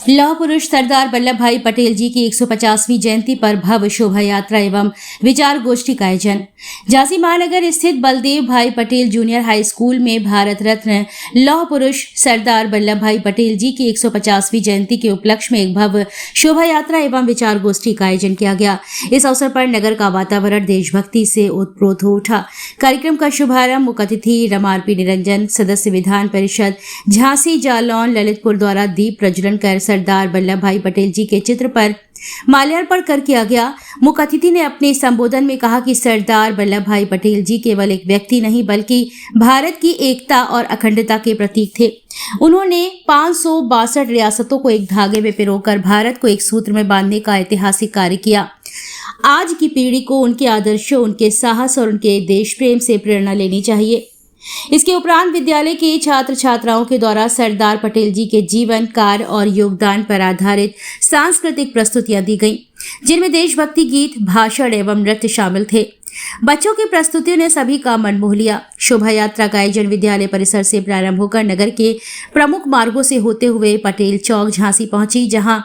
लौह पुरुष सरदार वल्लभ भाई पटेल जी की 150वीं जयंती पर भव्य शोभा यात्रा एवं विचार गोष्ठी का आयोजन। झांसी महानगर स्थित बलदेव भाई पटेल जूनियर हाई स्कूल में भारत रत्न लौह पुरुष सरदार वल्लभ भाई पटेल जी की 150वीं जयंती के उपलक्ष्य में एक भव्य शोभा यात्रा एवं विचार गोष्ठी का आयोजन किया गया। इस अवसर पर नगर का वातावरण देशभक्ति से ओतप्रोत हो उठा। कार्यक्रम का शुभारंभ मुख्य अतिथि रमारपी निरंजन, सदस्य विधान परिषद झांसी जालौन ललितपुर द्वारा दीप प्रज्वलन कर सरदार वल्लभ भाई पटेल जी के चित्र पर माल्यार्पण कर किया गया। मुख्य अतिथि ने अपने संबोधन में कहा कि सरदार वल्लभ भाई पटेल जी केवल एक व्यक्ति नहीं बल्कि भारत की एकता और अखंडता के प्रतीक थे। उन्होंने 562 रियासतों को एक धागे में पिरोकर भारत को एक सूत्र में बांधने का ऐतिहासिक कार्य किया। आज की पीढ़ी को उनके आदर्शों, उनके साहस और उनके देश प्रेम से प्रेरणा लेनी चाहिए। इसके उपरांत विद्यालय के छात्र छात्राओं के द्वारा सरदार पटेल जी के जीवन, कार्य और योगदान पर आधारित सांस्कृतिक प्रस्तुतियां दी गईं, जिनमें देशभक्ति गीत, भाषण एवं नृत्य शामिल थे। बच्चों की प्रस्तुतियों ने सभी का मन मोह लिया। शोभा यात्रा का आयोजन विद्यालय परिसर से प्रारंभ होकर नगर के प्रमुख मार्गों से होते हुए पटेल चौक झांसी पहुंची, जहां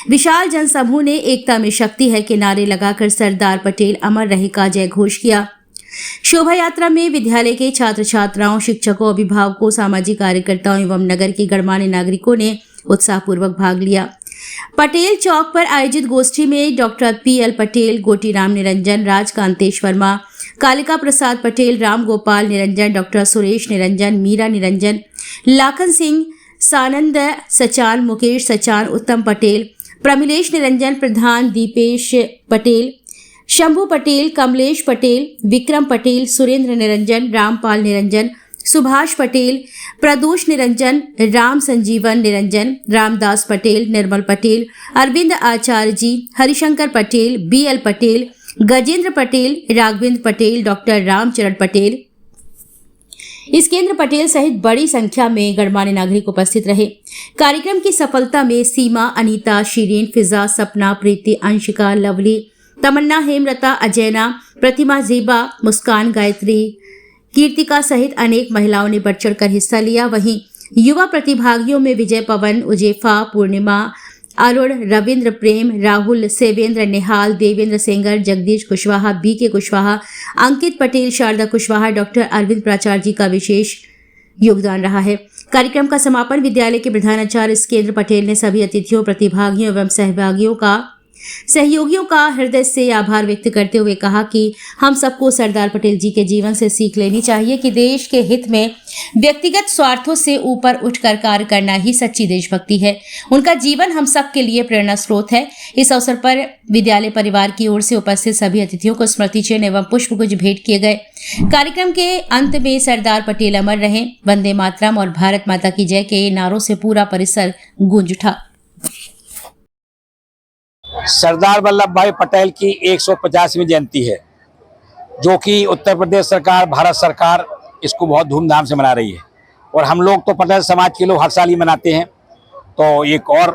विशाल जनसमूह ने एकता में शक्ति है के नारे लगाकर सरदार पटेल अमर रहे का जय घोष किया। शोभा यात्रा में विद्यालय के छात्र छात्राओं, शिक्षकों, अभिभावकों, सामाजिक कार्यकर्ताओं एवं नगर के गणमान्य नागरिकों ने उत्साहपूर्वक भाग लिया। पटेल चौक पर आयोजित गोष्ठी में डॉक्टर पीएल पटेल, गोटीराम निरंजन, राजकांतेश वर्मा, कालिका प्रसाद पटेल, राम गोपाल निरंजन, डॉक्टर सुरेश निरंजन, मीरा निरंजन, लाखन सिंह, सानंद सचान, मुकेश सचान, उत्तम पटेल, प्रमिलेश निरंजन प्रधान, दीपेश पटेल, शंभू पटेल, कमलेश पटेल, विक्रम पटेल, सुरेंद्र निरंजन, रामपाल निरंजन, सुभाष पटेल, प्रदोष निरंजन, राम संजीवन निरंजन, रामदास पटेल, निर्मल पटेल, अरविंद आचार्य जी, हरिशंकर पटेल, बीएल पटेल, गजेंद्र पटेल, राघवेंद्र पटेल, डॉक्टर रामचरण पटेल, इसकेंद्र पटेल सहित बड़ी संख्या में गणमान्य नागरिक उपस्थित रहे। कार्यक्रम की सफलता में सीमा, अनीता, शीरीन, फिजा, सपना, प्रीति, अंशिका, लवली, तमन्ना, हेमलता, अजैना, प्रतिमा, ज़ेबा, मुस्कान, गायत्री, कीर्तिका सहित अनेक महिलाओं ने बढ़ चढ़कर हिस्सा लिया। वहीं युवा प्रतिभागियों में विजय, पवन, उजेफा, पूर्णिमा, अरुण, रविंद्र, प्रेम, राहुल, सेवेंद्र, निहाल, देवेंद्र सेंगर, जगदीश कुशवाहा, बीके कुशवाहा, अंकित पटेल, शारदा कुशवाहा, डॉक्टर अरविंद प्राचार्य जी का विशेष योगदान रहा है। कार्यक्रम का समापन विद्यालय के प्रधानाचार्य इसकेंद्र पटेल ने सभी अतिथियों, प्रतिभागियों एवं सहयोगियों का हृदय से आभार व्यक्त करते हुए कहा कि हम सबको सरदार पटेल जी के जीवन से सीख लेनी चाहिए कि देश के हित में व्यक्तिगत स्वार्थों से ऊपर उठकर कार्य करना ही सच्ची देशभक्ति है। उनका जीवन हम सब के लिए प्रेरणा स्रोत है। इस अवसर पर विद्यालय परिवार की ओर से उपस्थित सभी अतिथियों को स्मृति चिन्ह एवं पुष्पगुच्छ भेंट किए गए। कार्यक्रम के अंत में सरदार पटेल अमर रहे, वंदे मातरम और भारत माता की जय के नारों से पूरा परिसर गूंज उठा। सरदार वल्लभ भाई पटेल की 150वीं जयंती है, जो कि उत्तर प्रदेश सरकार, भारत सरकार इसको बहुत धूमधाम से मना रही है। और हम लोग तो पटेल समाज के लोग हर साल ही मनाते हैं, तो एक और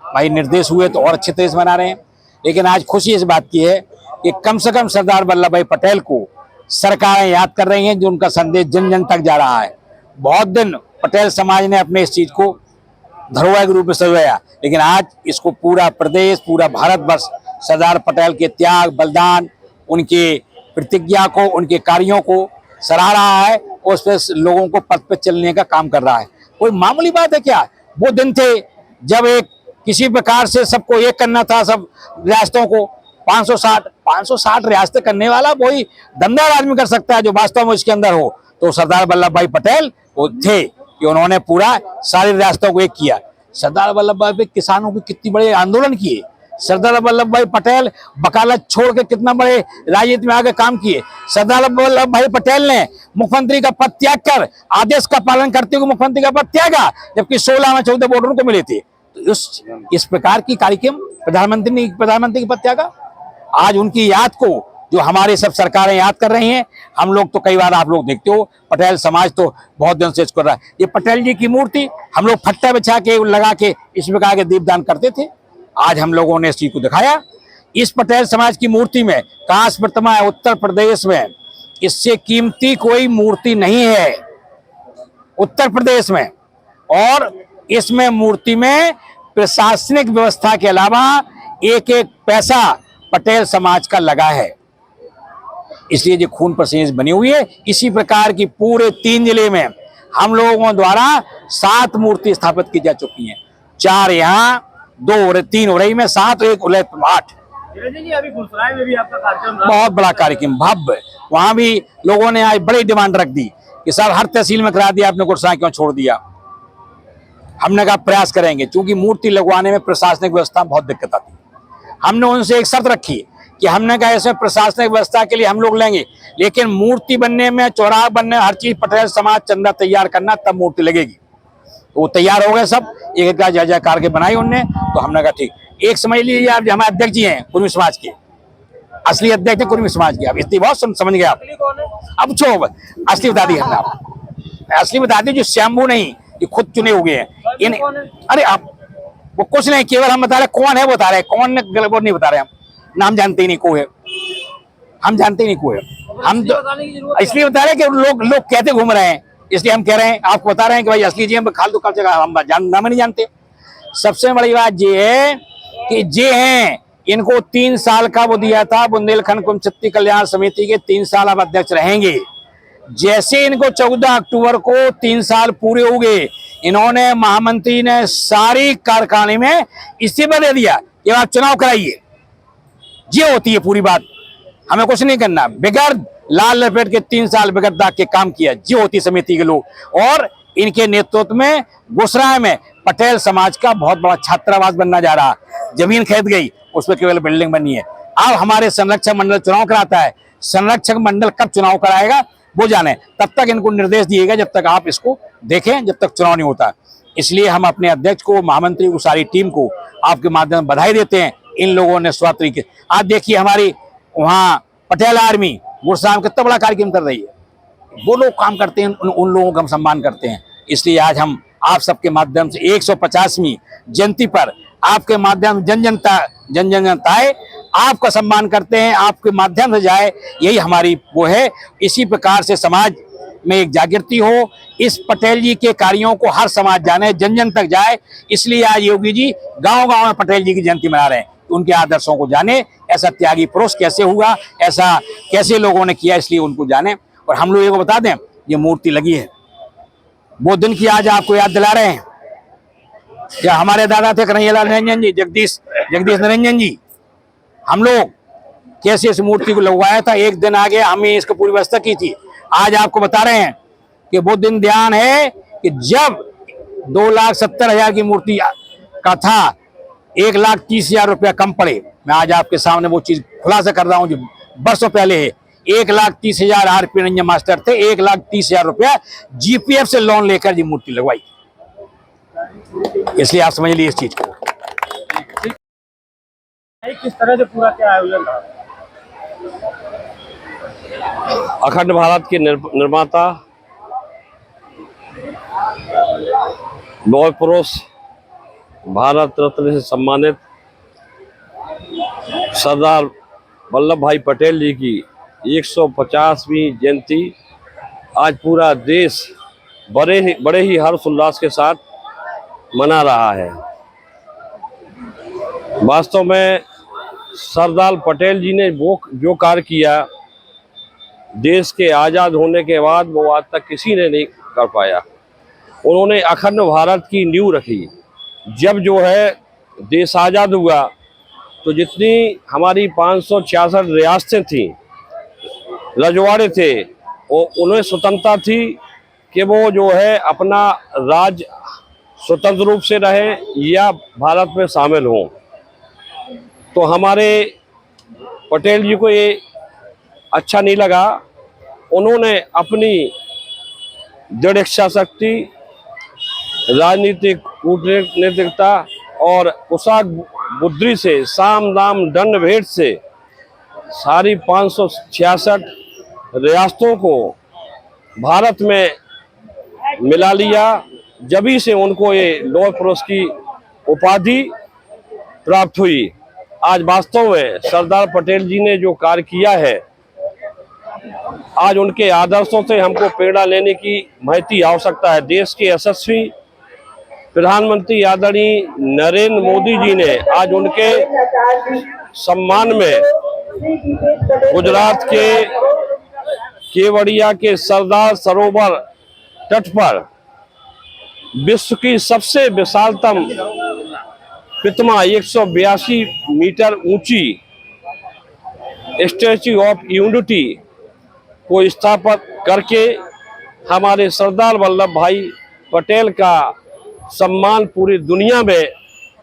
भाई निर्देश हुए तो और अच्छे तरह से मना रहे हैं। लेकिन आज खुशी इस बात की है कि कम से कम सरदार वल्लभ भाई पटेल को सरकारें याद कर रही हैं, जो उनका संदेश जन जन तक जा रहा है। बहुत दिन पटेल समाज ने अपने इस चीज़ को धरोहर के रूप में सजाया, लेकिन आज इसको पूरा प्रदेश, पूरा भारतवर्ष सरदार पटेल के त्याग, बलिदान, उनके प्रतिज्ञा को, उनके कार्यों को सराह रहा है और उस पर लोगों को पथ पे चलने का काम कर रहा है। कोई मामूली बात है क्या? वो दिन थे जब एक किसी प्रकार से सबको एक करना था, सब रियासतों को 560 रियासतें करने वाला वही दमदार आदमी कर सकता है जो वास्तव में इसके अंदर हो। तो सरदार वल्लभ भाई पटेल वो थे कि उन्होंने पूरा सारी रियासतों को एक किया। सरदार वल्लभ भाई किसानों के कितने बड़े आंदोलन किए। सरदार वल्लभ भाई पटेल वकालत छोड़ के कितना बड़े राजनीति में आगे काम किए। सरदार वल्लभ भाई पटेल ने मुख्यमंत्री का पद त्याग कर आदेश का पालन करते हुए मुख्यमंत्री का पद त्यागा, जबकि 16 में 14 वोटरों को मिले थे। तो इस प्रकार की कार्यक्रम प्रधानमंत्री की पद त्यागा। आज उनकी याद को जो हमारे सब सरकारें याद कर रही हैं, हम लोग तो कई बार आप लोग देखते हो, पटेल समाज तो बहुत दिन से इसको रहा है। ये पटेल जी की मूर्ति हम लोग फट्टा बिछा के लगा के इस प्रकार के दीपदान करते थे। आज हम लोगों ने इस चीज को दिखाया। इस पटेल समाज की मूर्ति में कांस्य प्रतिमा है उत्तर प्रदेश में, इससे कीमती कोई मूर्ति नहीं है उत्तर प्रदेश में। और इसमें मूर्ति में प्रशासनिक व्यवस्था के अलावा एक एक पैसा पटेल समाज का लगा है, इसलिए जो खून पसीने से बनी हुई है। इसी प्रकार की पूरे 3 जिले में हम लोगों द्वारा 7 मूर्ति स्थापित की जा चुकी हैं। 4 यहाँ, 2 और 3 हो रही में, 7 और 1 उलय 8। जी, अभी गुलसराय में भी आपका कार्यक्रम रहा। बहुत बड़ा कार्यक्रम भव्य, वहां भी लोगों ने आज बड़ी डिमांड रख दी कि सर हर तहसील में करा दिया, आपने गुलसराय क्यों छोड़ दिया। हमने कहा प्रयास करेंगे, क्योंकि मूर्ति लगवाने में प्रशासनिक व्यवस्था बहुत दिक्कत आती है। हमने उनसे एक शर्त रखी कि हमने कहा इसमें प्रशासनिक व्यवस्था के लिए हम लोग लेंगे, लेकिन मूर्ति बनने में, चौराहा बनने में हर चीज पटेल समाज चंदा तैयार करना, तब मूर्ति लगेगी। वो तैयार हो गए सब, एक का जय जयकार के बनाई उनने। तो हमने कहा ठीक। एक समझ लीजिए आप, हमारे अध्यक्ष जी हैं कुर्मी समाज के, असली अध्यक्ष है कुर्मी समाज के। अब इतनी बहुत समझ गए आप। अब छोड़ो, असली बता दी हमने, आप असली बता दी, जो शंभू नहीं, ये खुद चुने हुए हैं इन। अरे आप वो कुछ नहीं, केवल हम बता रहे कौन है, वो बता रहे कौन, वो नहीं बता रहे हम, नाम जानते ही नहीं को है, हम जानते ही नहीं को है। हम तो इसलिए बता रहे कि लोग कहते घूम रहे हैं, इसलिए हम कह रहे हैं, आपको बता रहे हैं कि भाई असली जी हम खालतू कब जगह हम नाम नहीं जानते। सबसे बड़ी बात ये है कि जे हैं, इनको 3 साल का वो दिया था, बुंदेलखंड कुमचित्ती कल्याण समिति के 3 साल अब अध्यक्ष रहेंगे। जैसे इनको 14 अक्टूबर को 3 साल पूरे हो गए, इन्होंने महामंत्री ने सारी कार्यकारिणी में इस्तीफा दे दिया कि आप चुनाव कराइए। ये होती है पूरी बात, हमें कुछ नहीं करना, बगैर लाल लपेट के 3 साल बगैर दाग के काम किया। ये होती समिति के लोग, और इनके नेतृत्व में गुसराय में पटेल समाज का बहुत बड़ा छात्रावास बनना जा रहा। जमीन खरीद गई, उसमें केवल बिल्डिंग बनी है। अब हमारे संरक्षक मंडल चुनाव कराता है, संरक्षक मंडल कब चुनाव कराएगा वो जाने, तब तक इनको निर्देश दिएगा, जब तक आप इसको देखें, जब तक चुनाव नहीं होता। इसलिए हम अपने अध्यक्ष को, महामंत्री को, सारी टीम को आपके माध्यम से बधाई देते हैं। इन लोगों ने स्वास्थ्य तरीके, आज देखिए हमारी वहाँ पटेल आर्मी गुरसाम कितना बड़ा कार्यक्रम कर रही है। वो लोग काम करते हैं, उन लोगों का हम सम्मान करते हैं। इसलिए आज हम आप सबके माध्यम से 150वीं जयंती पर आपके माध्यम जन जनता आए, आपका सम्मान करते हैं, आपके माध्यम से जाए, यही हमारी वो है। इसी प्रकार से समाज में एक जागृति हो, इस पटेल जी के कार्यों को हर समाज जाने, जन जन तक जाए। इसलिए आज योगी जी गांव-गांव में पटेल जी की जयंती मना रहे हैं, उनके आदर्शों को जाने, ऐसा त्यागी पुरुष कैसे हुआ, ऐसा कैसे लोगों ने किया, इसलिए उनको जाने। और हम लोग ये बता दें, ये मूर्ति लगी है, वो दिन की आज आपको याद दिला रहे हैं। क्या हमारे दादा थे कन्हैयालाल निरंजन जी, जगदीश निरंजन जी, हम लोग कैसे इस मूर्ति को लगवाया था। एक दिन आगे हमें इसको पूरी व्यवस्था की थी। आज आपको बता रहे हैं कि वो दिन ध्यान है कि जब 2,70,000 की मूर्ति का था, 1,30,000 रुपया कम पड़े। मैं आज आपके सामने वो चीज खुलासा कर रहा हूँ जो बरसों पहले है। 1,30,000 आरपी रंजन मास्टर थे, 1,30,000 रुपया जीपीएफ से लोन लेकर जी मूर्ति लगवाई। इसलिए आप समझ लीजिए इस चीज को। किस तरह से पूरा क्या आयोजन रहा? अखंड भारत के निर्माता, लौह पुरुष, भारत रत्न से सम्मानित सरदार वल्लभ भाई पटेल जी की 150वीं जयंती आज पूरा देश बड़े ही हर्षोल्लास के साथ मना रहा है। वास्तव में सरदार पटेल जी ने वो जो कार्य किया, देश के आज़ाद होने के बाद वो आज तक किसी ने नहीं कर पाया। उन्होंने अखंड भारत की नींव रखी। जब जो है देश आज़ाद हुआ तो जितनी हमारी 566 रियासतें थीं, रजवाड़े थे, उन्हें स्वतंत्रता थी कि वो जो है अपना राज्य स्वतंत्र रूप से रहे या भारत में शामिल हों। तो हमारे पटेल जी को ये अच्छा नहीं लगा। उन्होंने अपनी दृढ़ इच्छा शक्ति, राजनीतिक कूटनीतिकता और कुशाग्र बुद्धि से, साम दाम दंड भेद से सारी 566 रियासतों को भारत में मिला लिया। जभी से उनको ये लौह पुरुष की उपाधि प्राप्त हुई। आज वास्तव में सरदार पटेल जी ने जो कार्य किया है, आज उनके आदर्शों से हमको प्रेरणा लेने की महती आवश्यकता है। देश के यशस्वी प्रधानमंत्री आदरणीय नरेंद्र मोदी जी ने आज उनके सम्मान में गुजरात के केवड़िया के सरदार सरोवर तट पर विश्व की सबसे विशालतम प्रतिमा 182 मीटर ऊंची स्टैच्यू ऑफ यूनिटी को स्थापित करके हमारे सरदार वल्लभ भाई पटेल का सम्मान पूरी दुनिया में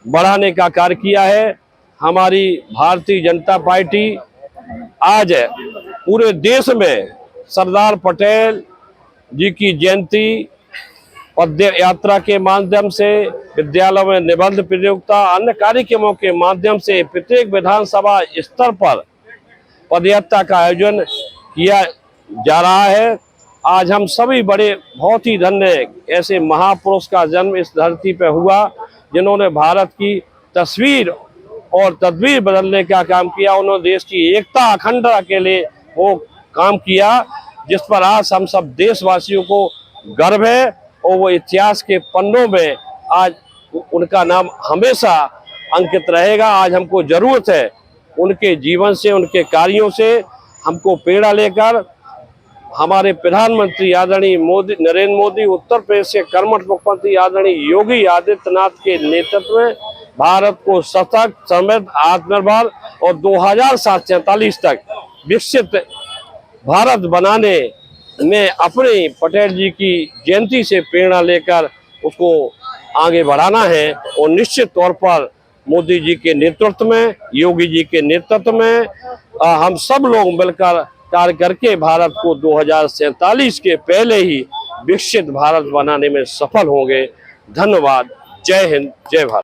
बढ़ाने का कार्य किया है। हमारी भारतीय जनता पार्टी आज पूरे देश में सरदार पटेल जी की जयंती पद यात्रा के माध्यम से, विद्यालयों में निबंध प्रतियोगिता, अन्य कार्यक्रमों के माध्यम से प्रत्येक विधानसभा स्तर पर पदयात्रा का आयोजन किया जा रहा है। आज हम सभी बड़े बहुत ही धन्य, ऐसे महापुरुष का जन्म इस धरती पर हुआ जिन्होंने भारत की तस्वीर और तदबीर बदलने का काम किया। उन्होंने देश की एकता अखंडता के लिए वो काम किया जिस पर आज हम सब देशवासियों को गर्व है और वो इतिहास के पन्नों में आज उनका नाम हमेशा अंकित रहेगा। आज हमको जरूरत है उनके जीवन से, उनके कार्यों से हमको प्रेरणा लेकर हमारे प्रधानमंत्री आदरणीय नरेंद्र मोदी, उत्तर प्रदेश के कर्मठ मुख्यमंत्री आदरणीय योगी आदित्यनाथ के नेतृत्व में भारत को सशक्त, समृद्ध, आत्मनिर्भर और 2047 तक विकसित भारत बनाने में अपने पटेल जी की जयंती से प्रेरणा लेकर उसको आगे बढ़ाना है। और निश्चित तौर पर मोदी जी के नेतृत्व में, योगी जी के नेतृत्व में हम सब लोग मिलकर कार्य करके भारत को 2047 के पहले ही विकसित भारत बनाने में सफल होंगे। धन्यवाद। जय हिंद, जय भारत।